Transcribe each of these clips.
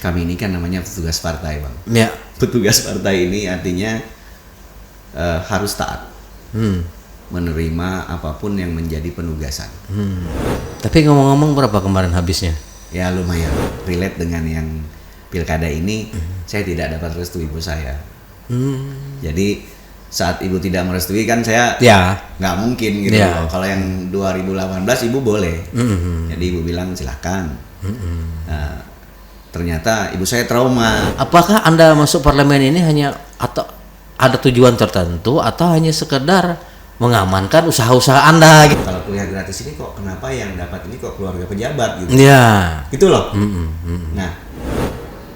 kami ini kan namanya petugas partai, Bang. Ya. Petugas partai ini artinya harus taat menerima apapun yang menjadi penugasan. Tapi ngomong-ngomong berapa kemarin habisnya? Ya lumayan relate dengan yang pilkada ini. Saya tidak dapat restu ibu saya. Jadi saat ibu tidak merestui kan saya nggak mungkin gitu loh. Kalau yang 2018 ibu boleh. Jadi ibu bilang silakan. Nah, ternyata ibu saya trauma. Apakah Anda masuk parlemen ini hanya atau ada tujuan tertentu atau hanya sekedar mengamankan usaha-usaha Anda gitu? Kalau kuliah gratis ini kok kenapa yang dapat ini kok keluarga pejabat gitu? Ya. Gitu loh. Nah,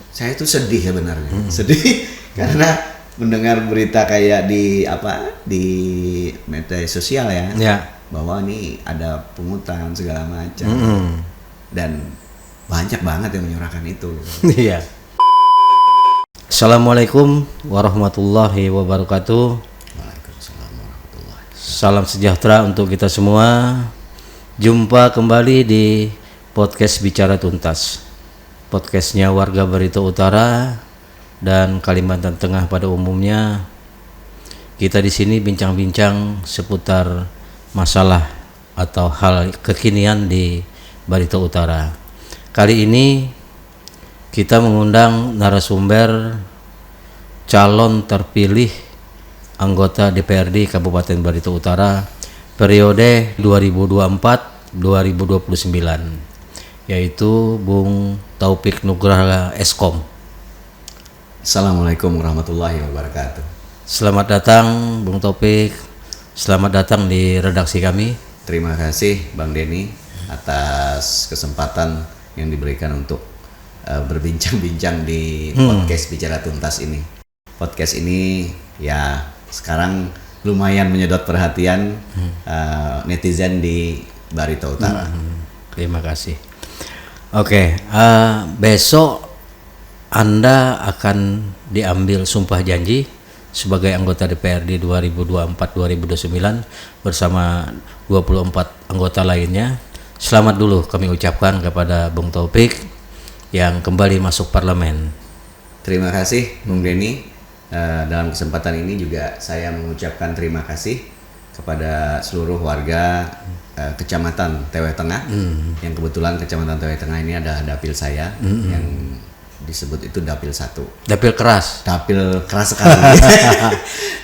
saya tuh sedih sebenarnya. Sedih karena mendengar berita kayak di media sosial ya. Bahwa ini ada pungutan segala macam. Dan banyak banget yang menyuarakan itu. Iya. Assalamualaikum warahmatullahi wabarakatuh. Waalaikumsalam warahmatullahi wabarakatuh. Salam sejahtera untuk kita semua. Jumpa kembali di podcast Bicara Tuntas. Podcastnya warga Barito Utara dan Kalimantan Tengah pada umumnya. Kita di sini bincang-bincang seputar masalah atau hal kekinian di Barito Utara. Kali ini kita mengundang narasumber calon terpilih anggota DPRD Kabupaten Barito Utara periode 2024-2029, yaitu Bung Taufik Nugraha Eskom. Assalamualaikum warahmatullahi wabarakatuh. Selamat datang Bung Taufik. Selamat datang di redaksi kami. Terima kasih Bang Denny atas kesempatan yang diberikan untuk berbincang-bincang di podcast Bicara Tuntas ini. Podcast ini ya sekarang lumayan menyedot perhatian netizen di Barito Utara. Terima kasih. Oke, besok Anda akan diambil sumpah janji sebagai anggota DPRD 2024-2029 bersama 24 anggota lainnya. Selamat dulu kami ucapkan kepada Bung Taufik yang kembali masuk parlemen. Terima kasih Bung Denny. Dalam kesempatan ini juga saya mengucapkan terima kasih kepada seluruh warga Kecamatan Teweh Tengah, yang kebetulan Kecamatan Teweh Tengah ini ada dapil saya yang disebut itu dapil 1. Dapil keras. Dapil keras sekali.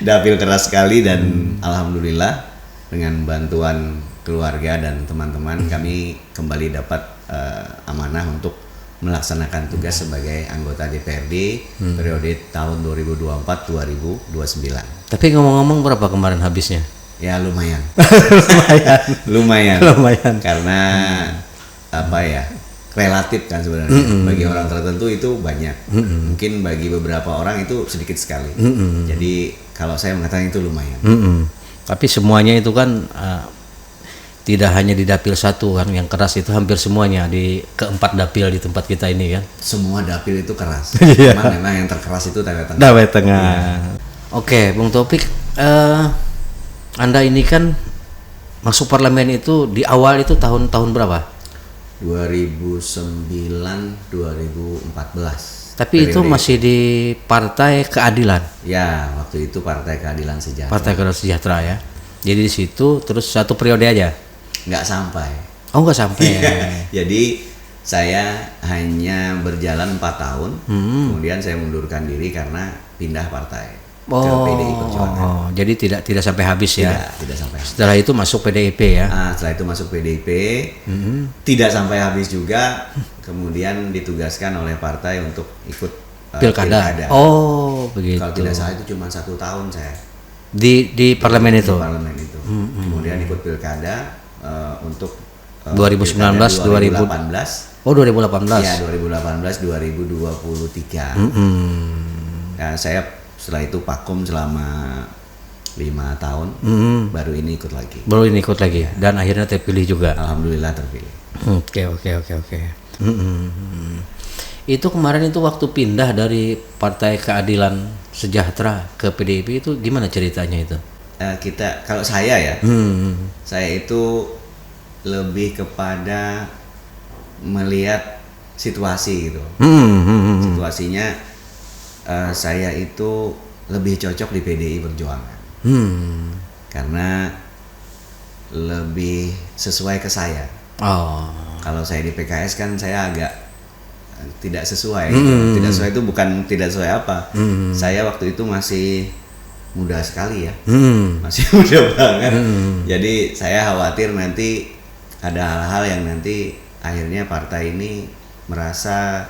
Dapil keras sekali dan alhamdulillah dengan bantuan keluarga dan teman-teman kami kembali dapat amanah untuk melaksanakan tugas sebagai anggota DPRD periode tahun 2024-2029. Tapi ngomong-ngomong berapa kemarin habisnya? Ya lumayan. lumayan. Karena relatif kan sebenarnya. Bagi orang tertentu itu banyak. Mungkin bagi beberapa orang itu sedikit sekali. Jadi kalau saya mengatakan itu lumayan. Tapi semuanya itu kan tidak hanya di dapil 1 kan, yang keras itu hampir semuanya di keempat dapil di tempat kita ini kan. Semua dapil itu keras. Cuman memang yang terkeras itu Teweh Tengah. Teweh Tengah. Oke, Bung Taufik, Anda ini kan masuk parlemen itu di awal itu tahun berapa? 2009-2014. Tapi itu masih di Partai Keadilan. Ya, waktu itu Partai Keadilan Sejahtera. Partai Keadilan Sejahtera ya. Jadi di situ terus 1 periode aja. Nggak sampai. Oh, nggak sampai. Jadi saya hanya berjalan 4 tahun, kemudian saya mundurkan diri karena pindah partai ke PDI Perjuangan. Jadi tidak sampai habis ya? Tidak sampai habis. Setelah itu masuk PDIP ya? Setelah itu masuk PDIP, tidak sampai habis juga, kemudian ditugaskan oleh partai untuk ikut pilkada. Oh, begitu. Kalau tidak salah itu cuma 1 tahun saya. Di parlemen itu? Di parlemen itu. Kemudian ikut pilkada untuk 2019, 2018. Oh, 2018. Ya, 2018 2023. Ya, saya setelah itu vakum selama 5 tahun. Baru ini ikut lagi. Ya. Dan akhirnya terpilih juga. Alhamdulillah terpilih. Oke. Itu kemarin itu waktu pindah dari Partai Keadilan Sejahtera ke PDIP itu gimana ceritanya itu? Kalau saya ya, saya itu lebih kepada melihat situasi gitu. situasinya saya itu lebih cocok di PDI Perjuangan. Karena lebih sesuai ke saya. Kalau saya di PKS kan saya agak tidak sesuai. Tidak sesuai itu bukan tidak sesuai apa. Saya waktu itu masih muda sekali ya. Masih muda banget. Jadi saya khawatir nanti ada hal-hal yang nanti akhirnya partai ini merasa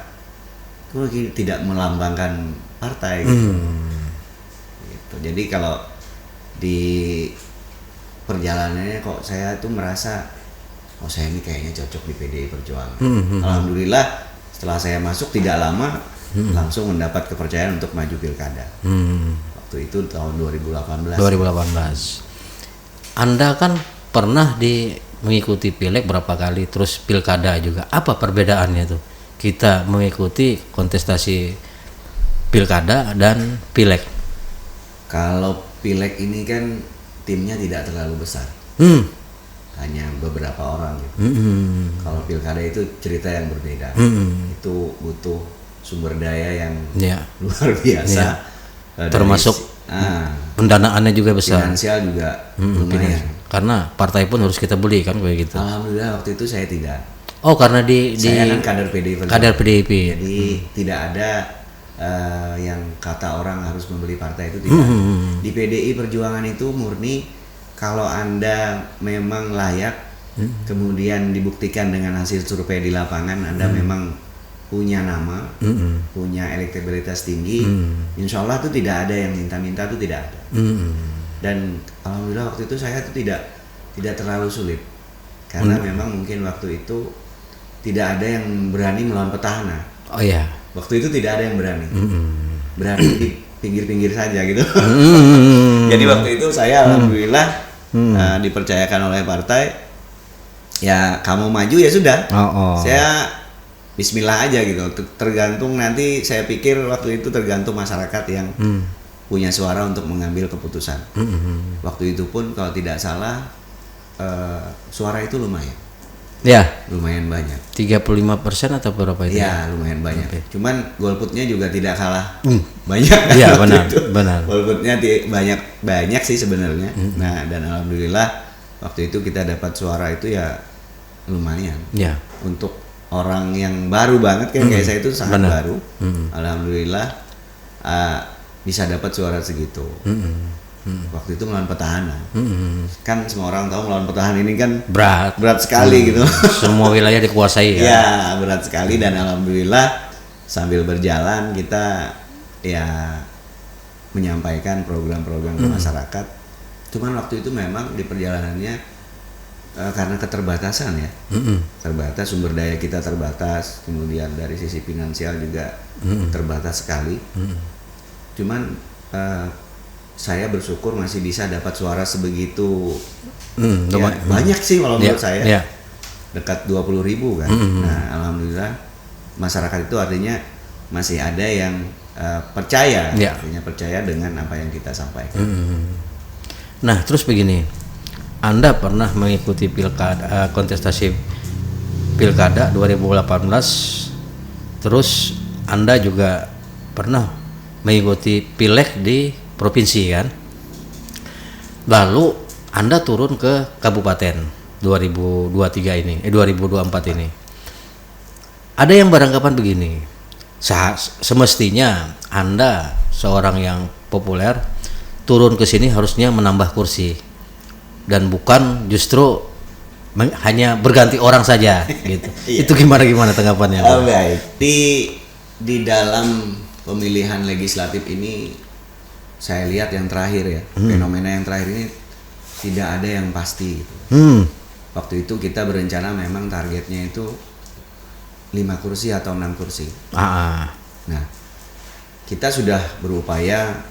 tidak melambangkan partai gitu. Jadi kalau di perjalanannya kok saya tuh merasa saya ini kayaknya cocok di PDI Perjuangan. Alhamdulillah setelah saya masuk tidak lama langsung mendapat kepercayaan untuk maju pilkada. Waktu itu tahun 2018. Anda kan pernah mengikuti pileg berapa kali, terus pilkada juga. Apa perbedaannya tuh? Kita mengikuti kontestasi pilkada dan pileg. Kalau pileg ini kan timnya tidak terlalu besar, hanya beberapa orang gitu. Kalau pilkada itu cerita yang berbeda, itu butuh sumber daya yang luar biasa, termasuk pendanaannya juga besar, finansial juga lumayan. Karena partai pun harus kita beli kan kayak gitu. Alhamdulillah waktu itu saya tidak. Karena saya kan kader PDIP. Jadi tidak ada yang kata orang harus membeli partai itu tidak. Di PDI Perjuangan itu murni kalau Anda memang layak, kemudian dibuktikan dengan hasil survei di lapangan Anda memang punya nama, punya elektabilitas tinggi, insya Allah itu tidak ada yang minta-minta, itu tidak ada. Dan alhamdulillah waktu itu saya itu tidak terlalu sulit karena memang mungkin waktu itu tidak ada yang berani melawan petahana. Waktu itu tidak ada yang berani. Berani di pinggir-pinggir saja gitu. Jadi waktu itu saya alhamdulillah dipercayakan oleh partai. Ya kamu maju ya sudah. Saya bismillah aja gitu. Tergantung nanti, saya pikir waktu itu tergantung masyarakat yang punya suara untuk mengambil keputusan. Waktu itu pun kalau tidak salah suara itu lumayan. Lumayan banyak. 35% atau berapa itu? Lumayan banyak. Cuman golputnya juga tidak kalah banyak. Benar. Golputnya banyak sih sebenarnya. Nah, dan alhamdulillah waktu itu kita dapat suara itu ya lumayan. Untuk orang yang baru banget kan kayak saya itu sangat baru. Alhamdulillah bisa dapat suara segitu. Waktu itu melawan petahana. Kan semua orang tahu melawan petahana ini kan berat sekali gitu. Semua wilayah dikuasai ya. Berat sekali dan alhamdulillah sambil berjalan kita ya menyampaikan program-program ke masyarakat. Cuman waktu itu memang di perjalanannya karena keterbatasan ya. Terbatas, sumber daya kita terbatas, kemudian dari sisi finansial juga terbatas sekali. Cuman saya bersyukur masih bisa dapat suara sebegitu. Banyak sih kalau menurut saya. Dekat 20.000 kan. Nah, alhamdulillah masyarakat itu artinya masih ada yang percaya, artinya percaya dengan apa yang kita sampaikan. Nah, terus begini, Anda pernah mengikuti pilkada, kontestasi pilkada 2018, terus Anda juga pernah mengikuti pileg di provinsi kan, lalu Anda turun ke kabupaten 2024 ini. Ada yang beranggapan begini, semestinya Anda seorang yang populer turun ke sini harusnya menambah kursi dan bukan justru hanya berganti orang saja gitu. Itu gimana tanggapannya? Baik, di dalam pemilihan legislatif ini saya lihat yang terakhir ya, fenomena yang terakhir ini tidak ada yang pasti gitu. Waktu itu kita berencana memang targetnya itu 5 kursi atau 6 kursi. Nah, kita sudah berupaya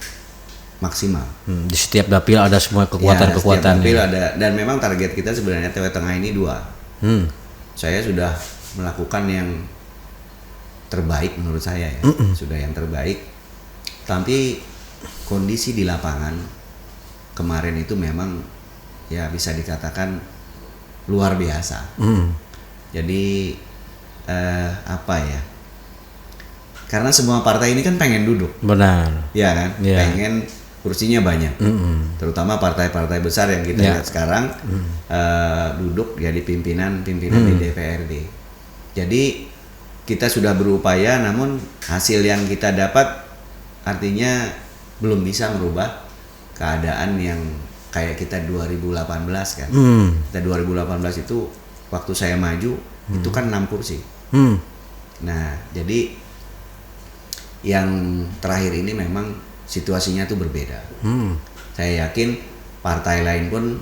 maksimal. Di setiap dapil ada semua kekuatan-kekuatan. Setiap dapil ada, dan memang target kita sebenarnya Jawa Tengah ini 2. Saya sudah melakukan yang terbaik menurut saya ya. Sudah yang terbaik. Tapi kondisi di lapangan kemarin itu memang ya bisa dikatakan luar biasa. Jadi apa ya? Karena semua partai ini kan pengen duduk. Benar. Ya kan? Pengen kursinya banyak. Terutama partai-partai besar yang kita lihat sekarang duduk jadi pimpinan di DPRD. Jadi kita sudah berupaya, namun hasil yang kita dapat artinya belum bisa merubah keadaan yang kayak kita 2018 kan. Kita 2018 itu waktu saya maju itu kan 6 kursi. Nah, jadi yang terakhir ini memang situasinya tuh berbeda. Saya yakin partai lain pun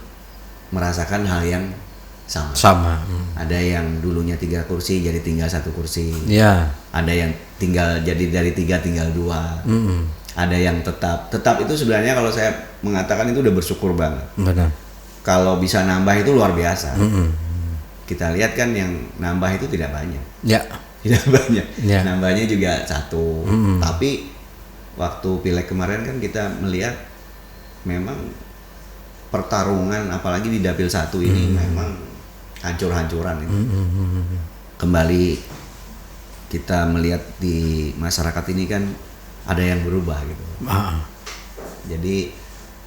merasakan hal yang sama. Ada yang dulunya 3 kursi jadi tinggal 1 kursi. Ada yang tinggal jadi dari 3 tinggal 2. Ada yang tetap itu sebenarnya kalau saya mengatakan itu udah bersyukur banget. Benar. Kalau bisa nambah itu luar biasa. Kita lihat kan yang nambah itu tidak banyak. Tidak banyak. Nambahnya juga 1. Tapi waktu pileg kemarin kan kita melihat memang pertarungan apalagi di dapil 1 ini memang hancur-hancuran itu. Kembali kita melihat di masyarakat ini kan ada yang berubah gitu. Jadi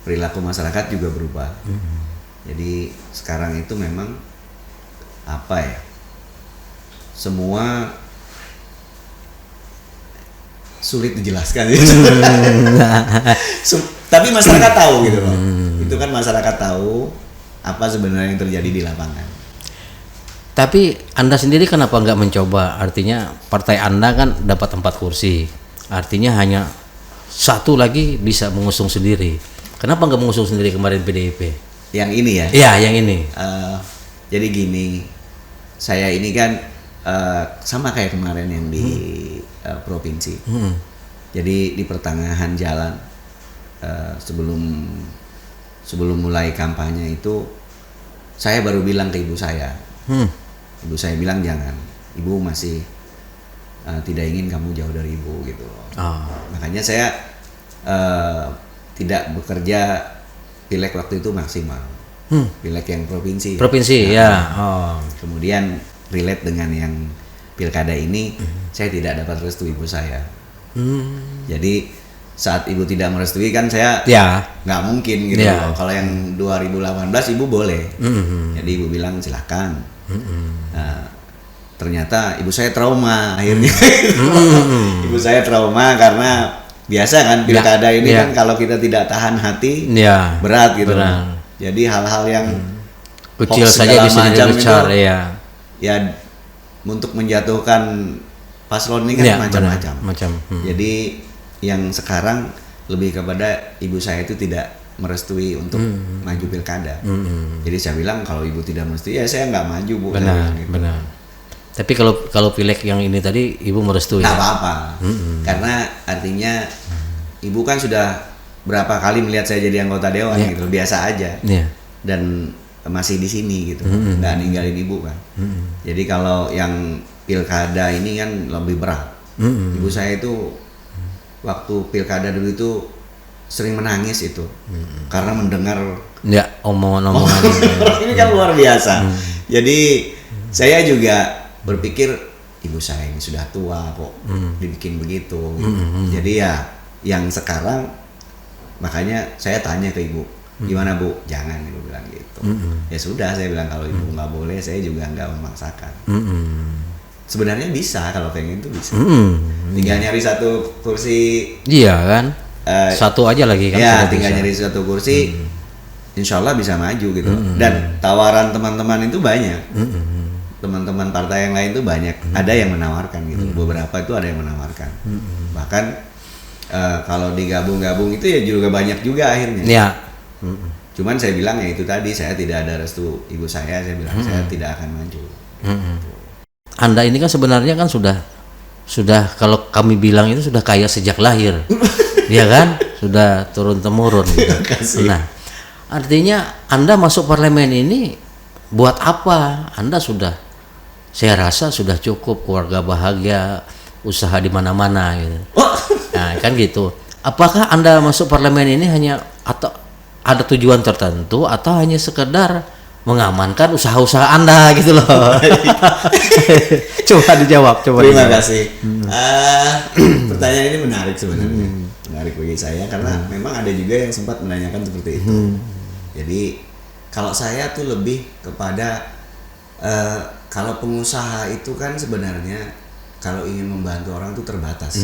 perilaku masyarakat juga berubah. Jadi sekarang itu memang apa ya? Semua sulit dijelaskan gitu. Tapi masyarakat tahu gitu loh. Itu kan masyarakat tahu apa sebenarnya yang terjadi di lapangan. Tapi Anda sendiri kenapa nggak mencoba? Artinya partai Anda kan dapat 4 kursi. Artinya hanya 1 lagi bisa mengusung sendiri. Kenapa nggak mengusung sendiri kemarin PDIP? Yang ini ya? Iya, yang ini. Jadi gini, saya ini kan sama kayak kemarin yang di provinsi. Jadi di pertengahan jalan sebelum mulai kampanye itu saya baru bilang ke ibu saya. Ibu saya bilang jangan, ibu masih tidak ingin kamu jauh dari ibu gitu loh. Makanya saya tidak bekerja pileg waktu itu maksimal. Pileg yang provinsi. Kemudian relate dengan yang pilkada ini, saya tidak dapat restu ibu saya. Jadi saat ibu tidak merestui kan saya nggak mungkin gitu loh. Kalau yang 2018 ibu boleh. Jadi ibu bilang silakan. Nah, ternyata ibu saya trauma akhirnya. Ibu saya trauma karena biasa kan pilkada ini kan kalau kita tidak tahan hati berat gitu. Jadi hal-hal yang kecil saja bisa jadi besar ya untuk menjatuhkan paslon ini kan macam-macam. Jadi yang sekarang lebih kepada ibu saya itu tidak merestui untuk maju pilkada. Jadi saya bilang kalau ibu tidak merestui ya saya nggak maju bu. Benar. Tapi kalau pileg yang ini tadi ibu merestui. Nggak apa-apa. Karena artinya ibu kan sudah berapa kali melihat saya jadi anggota dewan gitu, biasa aja. Dan masih di sini gitu, nggak ninggalin ibu kan. Jadi kalau yang pilkada ini kan lebih berat. Ibu saya itu waktu pilkada dulu itu sering menangis itu karena mendengar omongan-omongan ini kan luar biasa. Jadi saya juga berpikir ibu saya ini sudah tua kok dibikin begitu. Jadi ya yang sekarang makanya saya tanya ke ibu, gimana bu? Jangan, ibu bilang gitu. Ya sudah, saya bilang kalau ibu nggak boleh, saya juga nggak memaksakan. Sebenarnya bisa, kalau pengen itu bisa. Tinggal nyari 1 kursi. Iya kan? 1 aja lagi kan? Ya, tinggal nyari 1 kursi. Insya Allah bisa maju gitu. Dan tawaran teman-teman itu banyak. Teman-teman partai yang lain itu banyak. Ada yang menawarkan gitu. Beberapa itu ada yang menawarkan. Bahkan kalau digabung-gabung itu ya juga banyak juga akhirnya. Cuman saya bilang ya itu tadi, saya tidak ada restu ibu saya bilang saya tidak akan maju. Anda ini kan sebenarnya kan sudah kalau kami bilang itu sudah kaya sejak lahir. Iya kan? Sudah turun temurun gitu. Nah, artinya Anda masuk parlemen ini buat apa? Anda saya rasa sudah cukup, keluarga bahagia, usaha di mana-mana gitu. Nah, kan gitu. Apakah Anda masuk parlemen ini hanya atau ada tujuan tertentu atau hanya sekedar mengamankan usaha-usaha Anda gitu loh. Coba dijawab. Terima kasih. Pertanyaan ini menarik sebenarnya. Menarik bagi saya karena memang ada juga yang sempat menanyakan seperti itu. Jadi kalau saya tuh lebih kepada kalau pengusaha itu kan sebenarnya kalau ingin membantu orang tuh terbatas.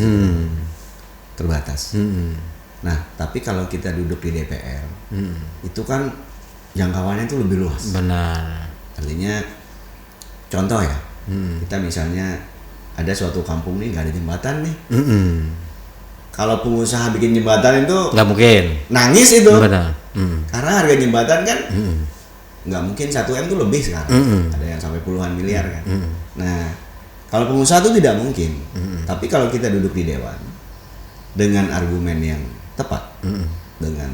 Terbatas. Nah, tapi kalau kita duduk di DPR, itu kan jangkauannya itu lebih luas. Benar. Artinya, contoh ya, kita misalnya ada suatu kampung nih nggak ada jembatan nih. Kalau pengusaha bikin jembatan itu nggak mungkin. Nangis itu. Benar. Karena harga jembatan kan nggak mungkin 1 M itu lebih sekarang. Ada yang sampai puluhan miliar kan. Nah, kalau pengusaha itu tidak mungkin. Tapi kalau kita duduk di dewan dengan argumen yang tepat, dengan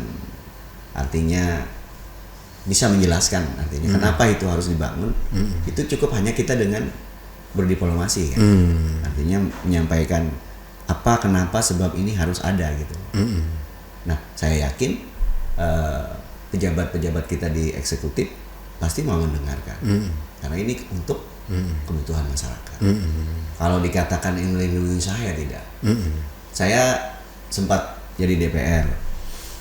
artinya bisa menjelaskan artinya kenapa itu harus dibangun, itu cukup hanya kita dengan berdiplomasi kan. Artinya menyampaikan apa, kenapa, sebab ini harus ada gitu. Nah, saya yakin pejabat-pejabat kita di eksekutif pasti mau mendengarkan, karena ini untuk kebutuhan masyarakat. Kalau dikatakan ini melindungi saya, tidak. Saya sempat jadi DPR,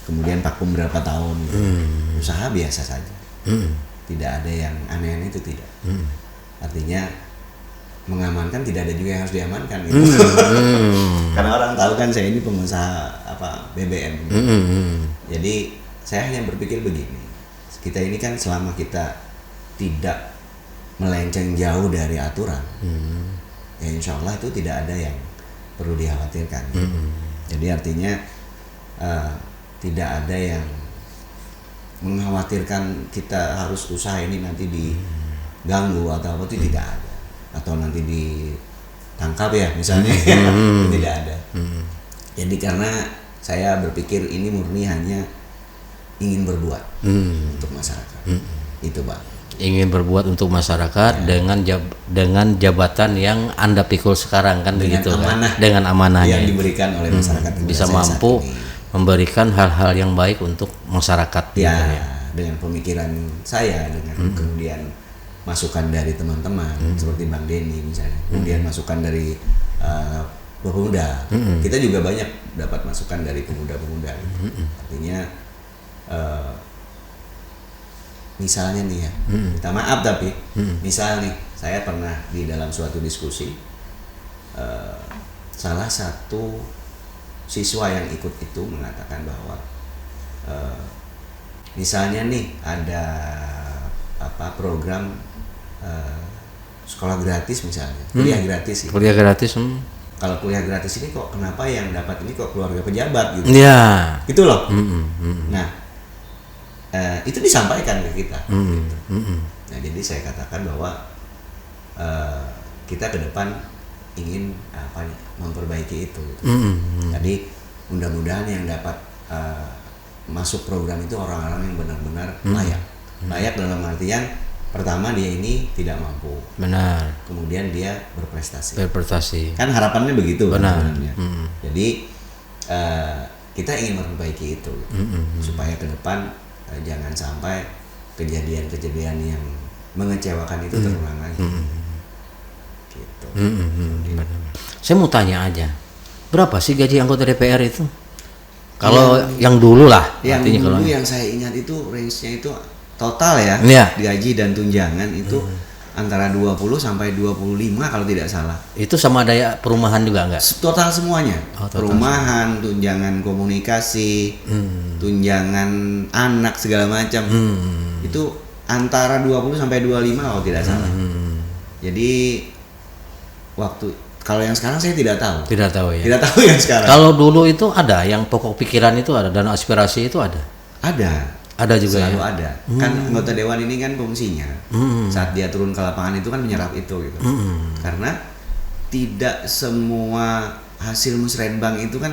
kemudian vakum berapa tahun, usaha biasa saja, tidak ada yang aneh-aneh, itu tidak. Artinya mengamankan tidak ada juga yang harus diamankan gitu. Karena orang tahu kan saya ini pengusaha BBM. Jadi saya hanya berpikir begini, kita ini kan selama kita tidak melenceng jauh dari aturan, ya insya Allah itu tidak ada yang perlu dikhawatirkan. Jadi artinya tidak ada yang mengkhawatirkan kita harus usaha ini nanti diganggu atau apa, itu tidak ada, atau nanti ditangkap ya misalnya. Tidak ada. Jadi karena saya berpikir ini murni hanya ingin berbuat untuk masyarakat. Itu Pak, ingin berbuat untuk masyarakat ya. dengan jabatan yang Anda pikul sekarang kan, begitu kan, dengan amanah yang diberikan oleh masyarakat, bisa mampu memberikan hal-hal yang baik untuk masyarakat ya, gitu ya. Dengan pemikiran saya, dengan kemudian masukan dari teman-teman seperti Bang Denny misalnya, kemudian masukan dari pemuda. Kita juga banyak dapat masukan dari pemuda-pemuda. Artinya misalnya nih ya, minta maaf tapi misal nih, saya pernah di dalam suatu diskusi, salah satu siswa yang ikut itu mengatakan bahwa misalnya nih ada program sekolah gratis misalnya, kuliah gratis gitu. Kuliah gratis. Kalau kuliah gratis ini kok kenapa yang dapat ini kok keluarga pejabat gitu. Iya. Gitu loh. Nah, itu disampaikan ke kita. Gitu. Nah, jadi saya katakan bahwa kita ke depan ingin memperbaiki itu. Gitu. Jadi mudah-mudahan yang dapat masuk program itu orang-orang yang benar-benar layak. Layak dalam artian pertama dia ini tidak mampu. Benar. Kemudian dia berprestasi. Kan harapannya begitu. Benar. Kan, sebenarnya. Jadi kita ingin memperbaiki itu supaya ke depan jangan sampai kejadian-kejadian yang mengecewakan itu terulang lagi. Gitu. Saya mau tanya aja, berapa sih gaji anggota DPR itu? Kalau yang dulu lah, yang dulu yang saya ingat itu range-nya itu total ya, gaji dan tunjangan itu antara 20 sampai 25 kalau tidak salah. Itu sama daya perumahan juga enggak? Total semuanya. Perumahan, tunjangan komunikasi, tunjangan anak segala macam. Itu antara 20 sampai 25 kalau tidak salah. Jadi kalau yang sekarang saya tidak tahu. Tidak tahu ya. Tidak tahu yang sekarang. Kalau dulu itu ada, yang pokok pikiran itu ada, dan aspirasi itu ada. Ada juga. Selalu ada. Kan anggota dewan ini kan fungsinya saat dia turun ke lapangan itu kan menyerap itu gitu. Karena tidak semua hasil musrenbang itu kan,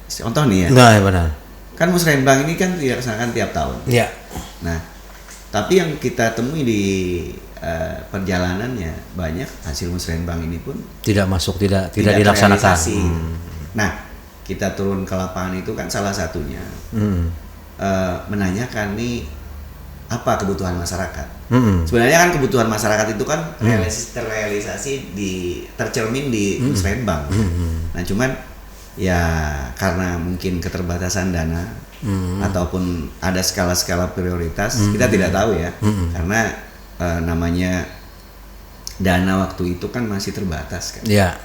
contoh nih ya. Nah, benar. Kan musrenbang ini kan dilaksanakan tiap tahun. Iya. Nah, tapi yang kita temui di perjalanannya banyak hasil musrenbang ini pun tidak dilaksanakan. Nah, kita turun ke lapangan itu kan salah satunya menanyakan nih apa kebutuhan masyarakat. Sebenarnya kan kebutuhan masyarakat itu kan tercermin di Musrembang. Nah cuman ya karena mungkin keterbatasan dana ataupun ada skala-skala prioritas, kita tidak tahu ya. Karena namanya dana waktu itu kan masih terbatas kan. Ya.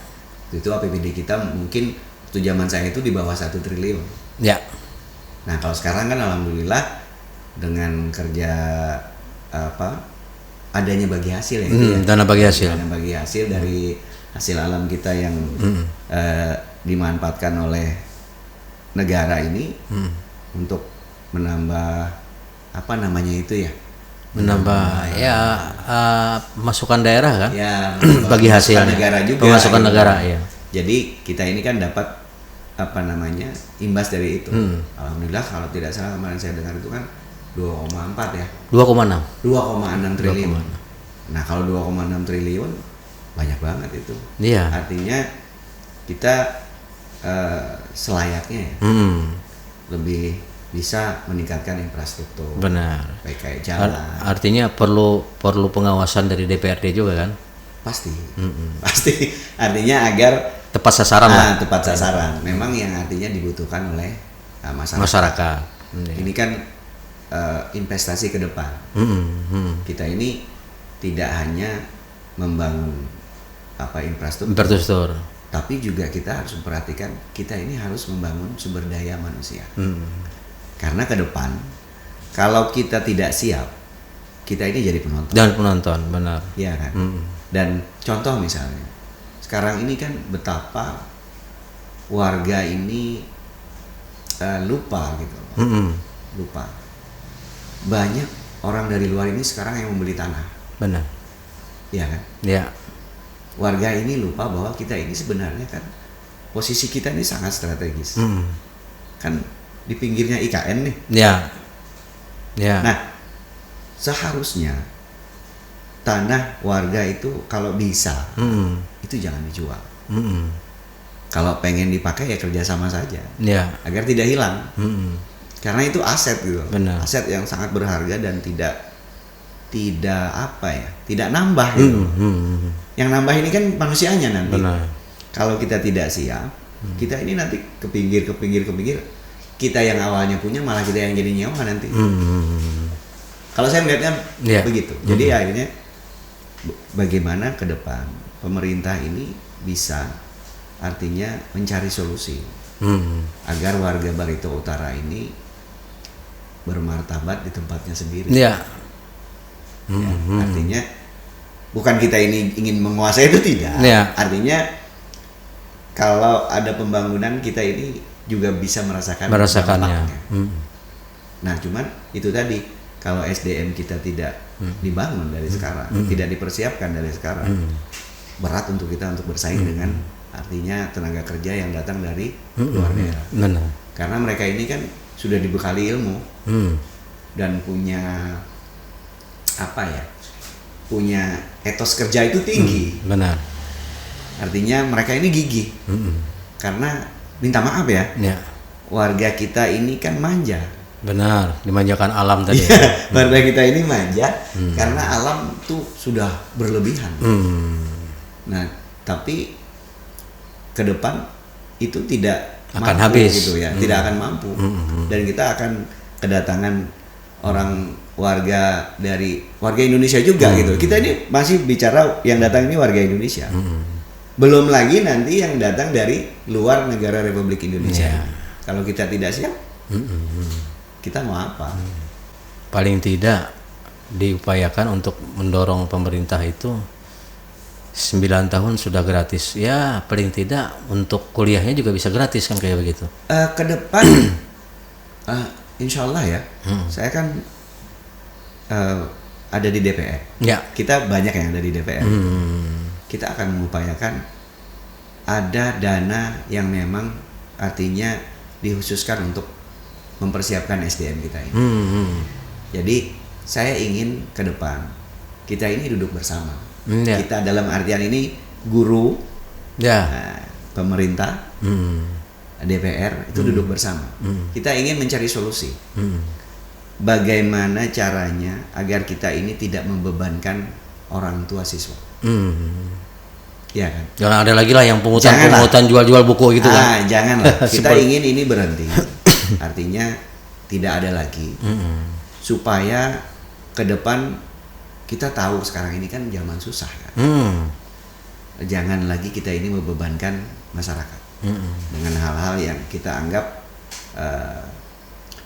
Itu APBD kita mungkin waktu zaman saya itu di bawah 1 triliun. Ya. Nah kalau sekarang kan alhamdulillah dengan kerja adanya bagi hasil ya, dana bagi hasil. Dana bagi hasil dari hasil alam kita yang dimanfaatkan oleh negara ini untuk menambah menambah masukan daerah kan ya, bagi hasil negara juga pemasukan negara ya. Jadi kita ini kan dapat imbas dari itu. Alhamdulillah kalau tidak salah kemarin saya dengar itu kan 2,4 ya. 2,6 triliun. Nah, kalau 2,6 triliun banyak banget itu. Iya. Artinya kita selayaknya ya, lebih bisa meningkatkan infrastruktur. Benar. Baik kayak jalan. Artinya perlu pengawasan dari DPRD juga kan? Pasti. Pasti. Artinya agar tepat sasaran lah. Tepat sasaran. Memang yang artinya dibutuhkan oleh masyarakat. Ini kan investasi ke depan. Kita ini tidak hanya membangun infrastruktur, tapi juga kita harus memperhatikan kita ini harus membangun sumber daya manusia. Karena ke depan kalau kita tidak siap, kita ini jadi penonton. Dan penonton, benar. Iya kan. Dan contoh misalnya, sekarang ini kan betapa warga ini lupa gitu, lupa. Banyak orang dari luar ini sekarang yang membeli tanah. Benar. Iya kan? Iya. Warga ini lupa bahwa kita ini sebenarnya kan posisi kita ini sangat strategis. Kan di pinggirnya IKN nih. Iya. Iya. Nah, seharusnya tanah warga itu kalau bisa itu jangan dijual. Kalau pengen dipakai ya kerjasama saja. Iya. Agar tidak hilang. Karena itu aset gitu. Benar. Aset yang sangat berharga dan tidak nambah gitu. Yang nambah ini kan manusianya nanti. Benar. Kalau kita tidak siap, kita ini nanti ke pinggir. Kita yang awalnya punya malah kita yang jadi nyewa nanti. Kalau saya melihatnya begitu. Jadi akhirnya bagaimana ke depan pemerintah ini bisa artinya mencari solusi agar warga Barito Utara ini bermartabat di tempatnya sendiri. Iya. Artinya bukan kita ini ingin menguasai, itu tidak. Ya. Artinya kalau ada pembangunan kita ini juga bisa merasakannya. Nah, cuman itu tadi kalau SDM kita tidak dibangun dari sekarang, tidak dipersiapkan dari sekarang, berat untuk kita untuk bersaing dengan artinya tenaga kerja yang datang dari luar daerah. Benar. Karena mereka ini kan sudah dibekali ilmu dan punya punya etos kerja itu tinggi. Benar. Artinya mereka ini gigih. Karena minta maaf ya, warga kita ini kan manja. Benar, dimanjakan alam tadi. Warga kita ini manja karena alam tuh sudah berlebihan. Nah, tapi ke depan itu tidak akan mampu, habis gitu ya, tidak akan mampu. Dan kita akan kedatangan orang warga Indonesia juga gitu. Kita ini masih bicara yang datang ini warga Indonesia. Belum lagi nanti yang datang dari luar negara Republik Indonesia. Kalau kita tidak siap, kita mau apa? Paling tidak diupayakan untuk mendorong pemerintah itu 9 tahun sudah gratis. Ya paling tidak untuk kuliahnya juga bisa gratis kan kayak begitu. Ke depan insya Allah ya, saya kan ada di DPR. Ya. Kita banyak yang ada di DPR. Kita akan mengupayakan ada dana yang memang artinya dikhususkan untuk mempersiapkan SDM kita ini. Jadi saya ingin ke depan kita ini duduk bersama. Kita dalam artian ini guru, pemerintah, DPR itu duduk bersama. Kita ingin mencari solusi. bagaimana caranya agar kita ini tidak membebankan orang tua siswa. Ya kan? Jangan ada lagi lah yang pungutan jual-jual buku gitu kan. Janganlah. Kita ingin ini berhenti. Artinya tidak ada lagi. Supaya ke depan kita tahu sekarang ini kan zaman susah kan. Jangan lagi kita ini membebankan masyarakat dengan hal-hal yang kita anggap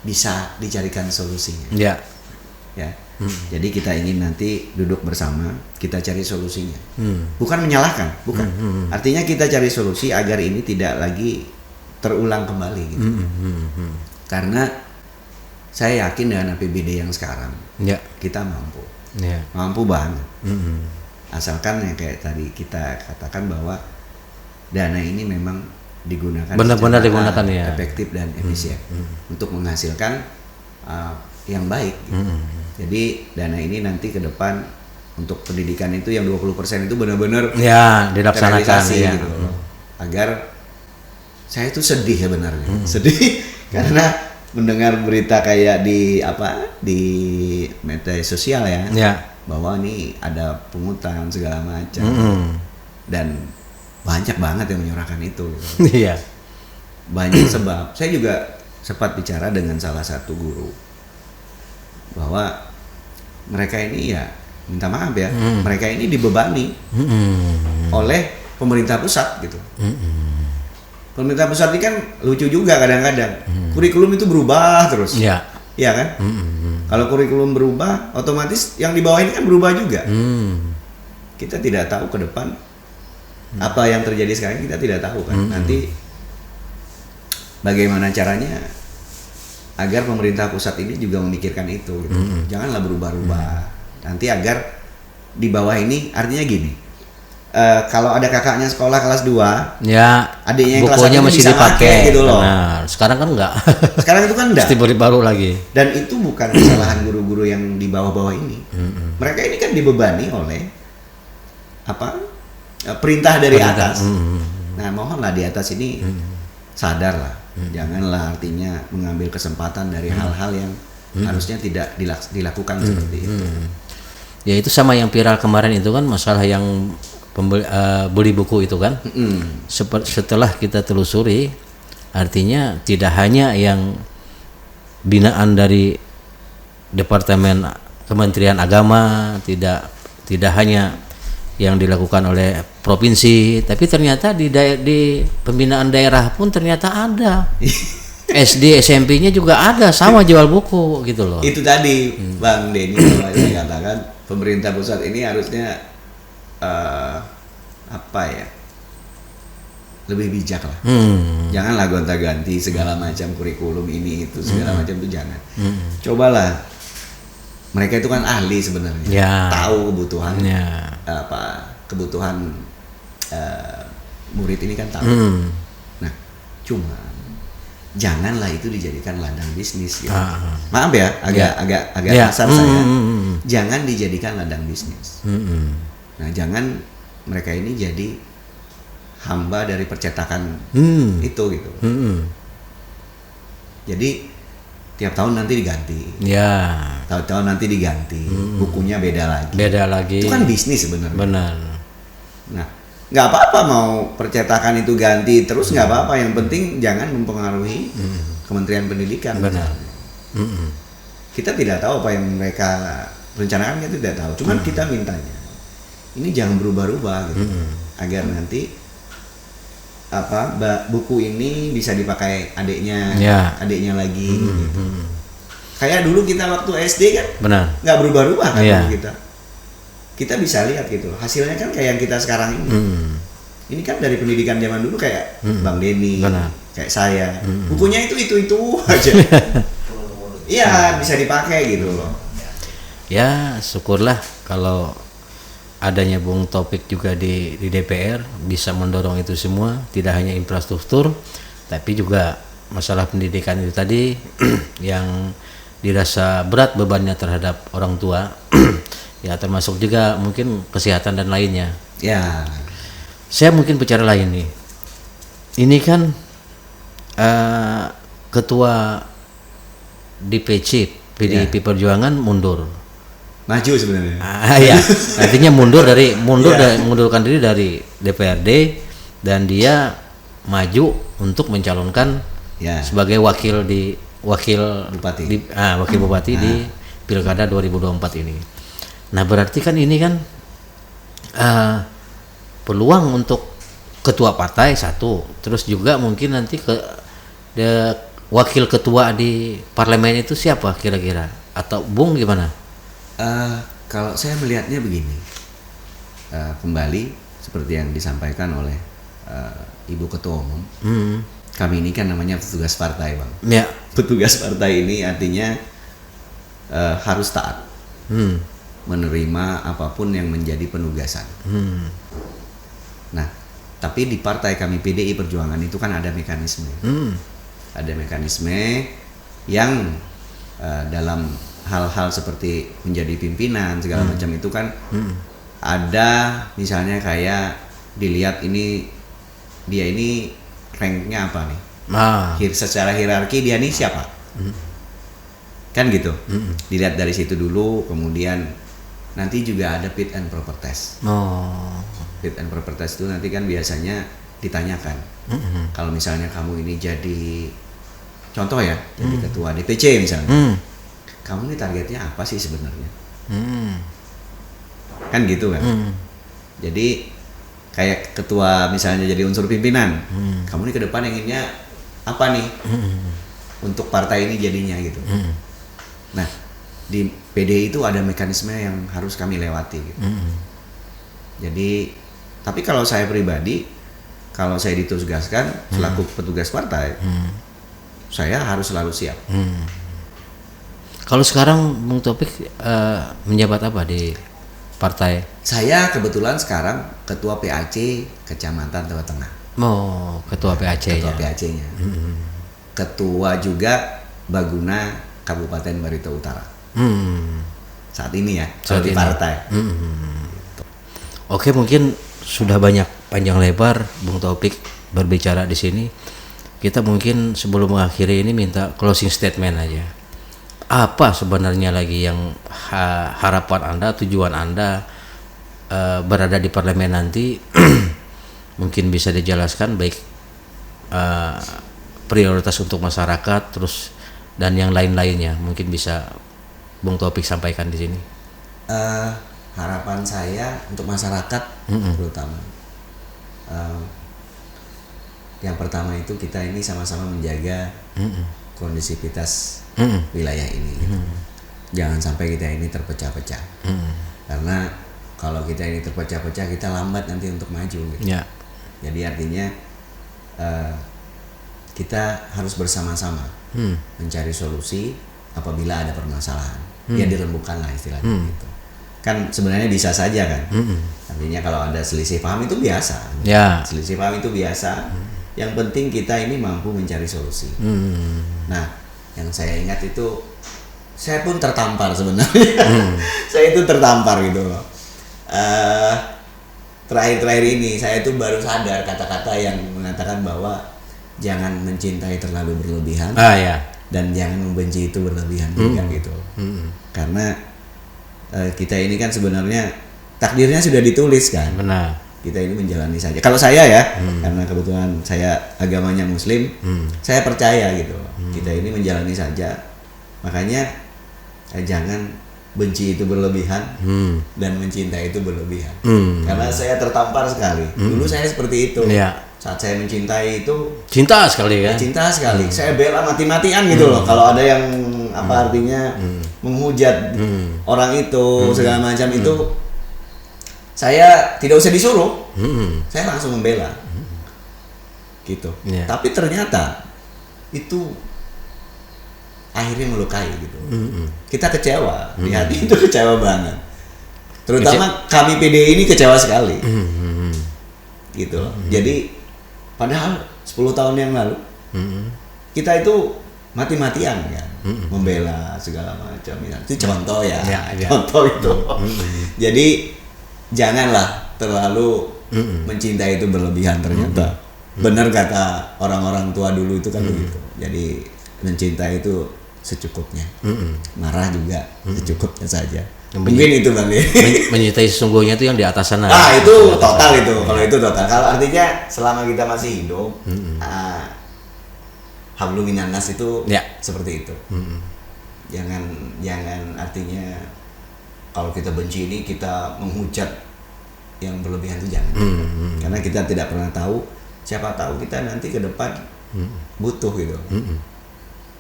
bisa dicarikan solusinya. Ya. Jadi kita ingin nanti duduk bersama, kita cari solusinya. Bukan menyalahkan, bukan. Artinya kita cari solusi agar ini tidak lagi terulang kembali gitu. Karena saya yakin dengan APBD yang sekarang, kita mampu. Mampu banget. Asalkan yang kayak tadi kita katakan bahwa dana ini memang digunakan benar-benar digunakan efektif dan efisien untuk menghasilkan yang baik gitu. Jadi dana ini nanti ke depan untuk pendidikan itu yang 20% itu benar-benar dilaksanakan gitu. Agar saya itu sedih sebenarnya. Sedih karena mendengar berita kayak di media sosial bahwa ini ada pungutan segala macam. Dan banyak banget yang menyuarakan itu. Banyak sebab. Saya juga sempat bicara dengan salah satu guru bahwa mereka ini minta maaf mereka ini dibebani oleh pemerintah pusat gitu. Pemerintah pusat ini kan lucu juga kadang-kadang. Kurikulum itu berubah terus. Iya kan? Kalau kurikulum berubah, otomatis yang di bawah ini kan berubah juga. Kita tidak tahu ke depan apa yang terjadi sekarang, kita tidak tahu kan. Nanti bagaimana caranya agar pemerintah pusat ini juga memikirkan itu gitu. Janganlah berubah-ubah. Nanti agar di bawah ini artinya gini. Kalau ada kakaknya sekolah kelas 2, adiknya yang kelas 1 masih bisa dipakai gitu loh. Benar. Sekarang kan enggak. Sekarang itu kan enggak. Mesti beli baru lagi. Dan itu bukan kesalahan guru-guru yang di bawah-bawah ini. Mereka ini kan dibebani oleh perintah dari atas. Nah, mohonlah di atas ini sadarlah. Janganlah artinya mengambil kesempatan dari hal-hal yang harusnya tidak dilakukan seperti itu. Ya itu sama yang viral kemarin itu kan, masalah yang beli buku itu kan. Setelah kita telusuri, artinya tidak hanya yang binaan dari Departemen Kementerian Agama, tidak hanya yang dilakukan oleh provinsi, tapi ternyata di pembinaan daerah pun ternyata ada. SD, SMP-nya juga ada sama jual buku gitu loh. Itu tadi Bang Denny saya katakan pemerintah pusat ini harusnya lebih bijak lah. Janganlah gonta-ganti segala macam kurikulum ini itu segala macam itu jangan. Cobalah, mereka itu kan ahli sebenarnya, tahu kebutuhan kebutuhan murid ini kan tahu. Nah, cuma janganlah itu dijadikan ladang bisnis gitu. Maaf ya, agak kasar saya. Jangan dijadikan ladang bisnis. Nah, jangan mereka ini jadi hamba dari percetakan itu gitu. Jadi tiap tahun nanti diganti. Tahun nanti diganti. Bukunya beda lagi. Itu kan bisnis sebenarnya. Benar. Nah, nggak apa-apa mau percetakan itu ganti terus, nggak apa-apa. Yang penting jangan mempengaruhi Kementerian Pendidikan. Benar. Kita tidak tahu apa yang mereka rencanakan, kita tidak tahu. Cuman kita mintanya ini jangan berubah-ubah gitu, agar nanti buku ini bisa dipakai adiknya lagi. Gitu. Kayak dulu kita waktu SD kan, nggak berubah-ubah kan kita bisa lihat gitu hasilnya kan kayak yang kita sekarang ini. Ini kan dari pendidikan zaman dulu kayak Bang Denny, kayak saya, bukunya itu aja. Iya, bisa dipakai gitu loh. Ya syukurlah kalau adanya Bung Taufik juga di DPR bisa mendorong itu semua, tidak hanya infrastruktur tapi juga masalah pendidikan itu tadi yang dirasa berat bebannya terhadap orang tua. Ya termasuk juga mungkin kesehatan dan lainnya. Ya. Saya mungkin bicara lain nih. Ini kan ketua DPC PDIP Perjuangan mundur. Maju sebenarnya. Ya, artinya mundurkan diri dari DPRD dan dia maju untuk mencalonkan sebagai wakil bupati di Pilkada 2024 ini. Nah, berarti kan ini kan peluang untuk ketua partai satu, terus juga mungkin nanti wakil ketua di parlemen itu siapa kira-kira? Atau Bung gimana? Kalau saya melihatnya begini, kembali seperti yang disampaikan oleh Ibu Ketua Umum, kami ini kan namanya petugas partai, Bang. Ya. Petugas partai ini artinya harus taat, menerima apapun yang menjadi penugasan. Nah, tapi di partai kami PDI Perjuangan itu kan ada mekanisme, ada mekanisme yang dalam hal-hal seperti menjadi pimpinan segala macam itu kan ada, misalnya kayak dilihat dia ini ranknya apa nih, secara hierarki dia nih siapa, kan gitu, dilihat dari situ dulu, kemudian nanti juga ada fit and proper test. Fit and proper test itu nanti kan biasanya ditanyakan, kalau misalnya kamu ini jadi contoh ya, jadi ketua DPC misalnya, kamu ini targetnya apa sih sebenarnya? Kan gitu kan. Jadi kayak ketua misalnya jadi unsur pimpinan, kamu ini ke depan inginnya apa nih untuk partai ini jadinya gitu. Nah, di PDI itu ada mekanisme yang harus kami lewati gitu. Jadi, tapi kalau saya pribadi, kalau saya ditugaskan selaku petugas partai, saya harus selalu siap. Kalau sekarang Bung Taufik menjabat apa di partai? Saya kebetulan sekarang ketua PAC Kecamatan Jawa Tengah. Ketua PAC-nya. Ketua PAC-nya. Ketua juga Baguna Kabupaten Barito Utara. Saat ini ya, di partai. Oke, mungkin sudah banyak panjang lebar Bung Taufik berbicara di sini. Kita mungkin sebelum mengakhiri ini minta closing statement aja. Apa sebenarnya lagi yang harapan Anda, tujuan Anda berada di parlemen nanti? Mungkin bisa dijelaskan, baik prioritas untuk masyarakat, terus dan yang lain-lainnya. Mungkin bisa Bung Taufik sampaikan di sini. Harapan saya untuk masyarakat terutama, yang pertama itu kita ini sama-sama menjaga kondisivitas wilayah ini gitu. Jangan sampai kita ini terpecah-pecah, karena kalau kita ini terpecah-pecah kita lambat nanti untuk maju gitu. Jadi artinya kita harus bersama-sama mencari solusi apabila ada permasalahan, ya dirembukan lah istilahnya gitu. Kan sebenarnya bisa saja kan, artinya kalau ada selisih paham itu biasa, selisih paham itu biasa. Yang penting kita ini mampu mencari solusi. Nah, yang saya ingat itu, saya pun tertampar sebenarnya. Saya itu tertampar gitu loh. Terakhir-terakhir ini saya itu baru sadar kata-kata yang mengatakan bahwa jangan mencintai terlalu berlebihan, dan jangan membenci itu berlebihan juga gitu. Karena kita ini kan sebenarnya takdirnya sudah ditulis kan. Benar. Kita ini menjalani saja. Kalau saya ya, karena kebetulan saya agamanya Muslim, saya percaya gitu. Kita ini menjalani saja. Makanya jangan benci itu berlebihan dan mencintai itu berlebihan. Karena saya tertampar sekali. Dulu saya seperti itu. Saat saya mencintai itu cinta sekali kan? Cinta sekali. Saya bela mati-matian gitu loh. Kalau ada yang artinya menghujat orang itu segala macam itu, saya tidak usah disuruh, saya langsung membela, gitu. Tapi ternyata itu akhirnya melukai gitu. Kita kecewa, di hati itu kecewa banget. Terutama kami PDI ini kecewa sekali, gitu. Jadi padahal 10 tahun yang lalu kita itu mati-matian kan, membela segala macam. Itu contoh ya. Contoh itu. Jadi janganlah terlalu mencintai itu berlebihan ternyata. Benar kata orang-orang tua dulu itu kan begitu. Jadi mencintai itu secukupnya. Marah juga secukupnya saja. Mungkin itu Bang. Menyintai sesungguhnya itu yang di atas sana. Itu total itu. Kalau itu total. Kalau artinya selama kita masih hidup, hablum minannas itu seperti itu. Jangan artinya kalau kita benci ini kita menghujat yang berlebihan itu jangan. Karena kita tidak pernah tahu, siapa tahu kita nanti ke depan butuh gitu.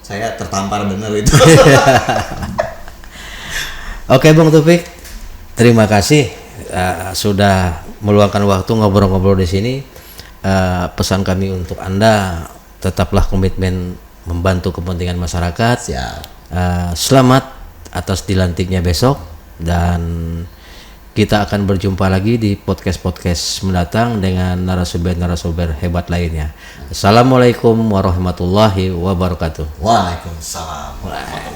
Saya tertampar bener itu. Oke Bang Taufik, terima kasih sudah meluangkan waktu ngobrol-ngobrol di sini. Pesan kami untuk Anda, tetaplah komitmen membantu kepentingan masyarakat. Siap. Selamat atas dilantiknya besok, dan kita akan berjumpa lagi di podcast mendatang dengan narasumber hebat lainnya. Assalamualaikum warahmatullahi wabarakatuh. Waalaikumsalam warahmatullahi wabarakatuh.